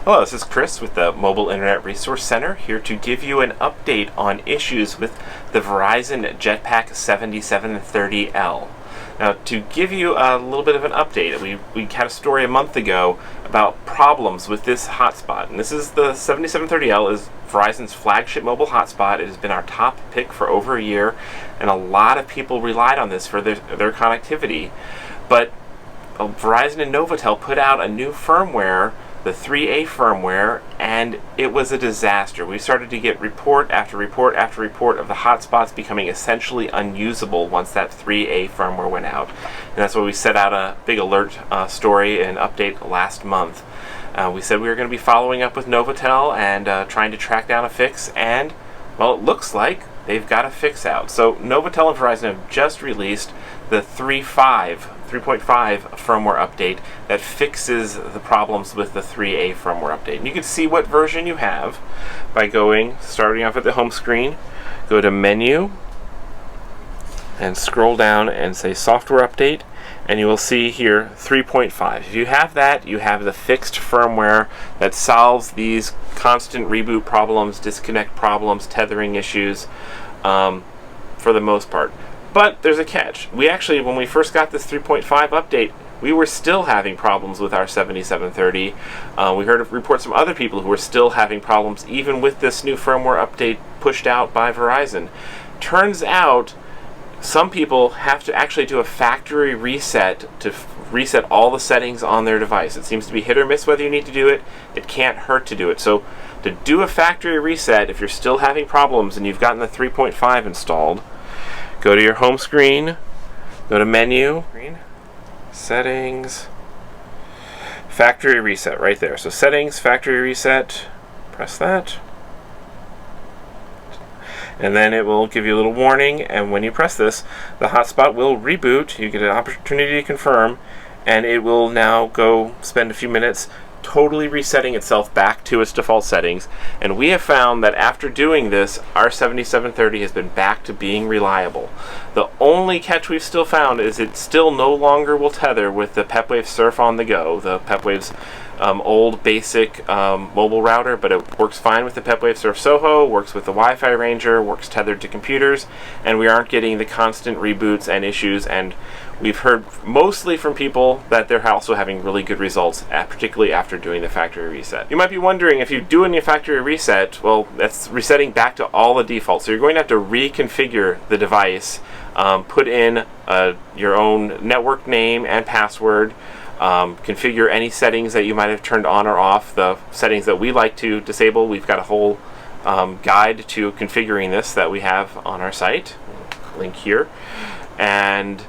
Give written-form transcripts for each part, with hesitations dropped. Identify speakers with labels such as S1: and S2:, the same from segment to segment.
S1: Hello, this is Chris with the Mobile Internet Resource Center, here to give you an update on issues with the Verizon Jetpack 7730L. Now, to give you a little bit of an update, we had a story a month ago about problems with this hotspot. And this is the 7730L is Verizon's flagship mobile hotspot. It has been our top pick for over a year, and a lot of people relied on this for their connectivity. But Verizon and Novatel put out a new firmware, the 3A firmware, and it was a disaster. We started to get report after report after report of the hotspots becoming essentially unusable once that 3A firmware went out. And that's why we set out a big alert story and update last month. We said we were going to be following up with Novatel and trying to track down a fix, and well, it looks like they've got a fix out. So Novatel and Verizon have just released the 3.5 firmware update that fixes the problems with the 3A firmware update. And you can see what version you have by starting off at the home screen, go to Menu, and scroll down and say Software Update, and you will see here 3.5. If you have that, you have the fixed firmware that solves these constant reboot problems, disconnect problems, tethering issues, for the most part. But there's a catch. We actually, when we first got this 3.5 update, we were still having problems with our 7730. We heard of reports from other people who were still having problems even with this new firmware update pushed out by Verizon. Turns out some people have to actually do a factory reset to reset all the settings on their device. It seems to be hit or miss whether you need to do it. It can't hurt to do it. So to do a factory reset, if you're still having problems and you've gotten the 3.5 installed, go to your home screen, go to Menu, Settings, Factory Reset, right there. So Settings, Factory Reset, press that. And then it will give you a little warning, and when you press this, the hotspot will reboot. You get an opportunity to confirm, and it will now go spend a few minutes totally resetting itself back to its default settings. And we have found that after doing this, our 7730 has been back to being reliable. The only catch we've still found is it still no longer will tether with the Pepwave Surf on the Go, the Pepwave's old basic mobile router, but it works fine with the Pepwave Surf Soho, works with the Wi-Fi Ranger, works tethered to computers, and we aren't getting the constant reboots and issues. And we've heard mostly from people that they're also having really good results, particularly after doing the factory reset. You might be wondering, if you're doing a factory reset, well, that's resetting back to all the defaults. So you're going to have to reconfigure the device, put in your own network name and password, configure any settings that you might have turned on or off. The settings that we like to disable, we've got a whole guide to configuring this that we have on our site. Link here. And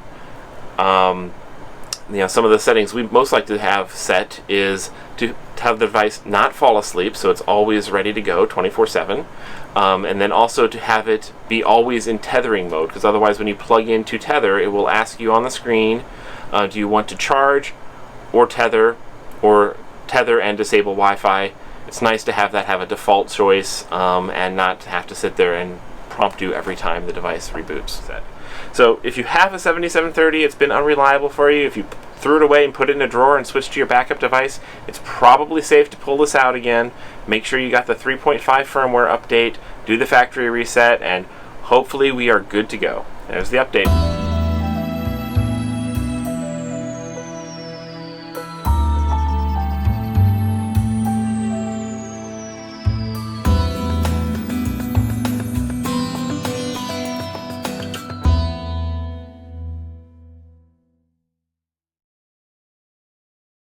S1: some of the settings we most like to have set is to have the device not fall asleep, so it's always ready to go 24/7, and then also to have it be always in tethering mode, because otherwise when you plug in to tether, it will ask you on the screen, do you want to charge or tether and disable Wi-Fi. It's nice to have that have a default choice, and not have to sit there and prompt you every time the device reboots. So if you have a 7730, it's been unreliable for you, if you threw it away and put it in a drawer and switched to your backup device, it's probably safe to pull this out again. Make sure you got the 3.5 firmware update, do the factory reset, and hopefully we are good to go. There's the update.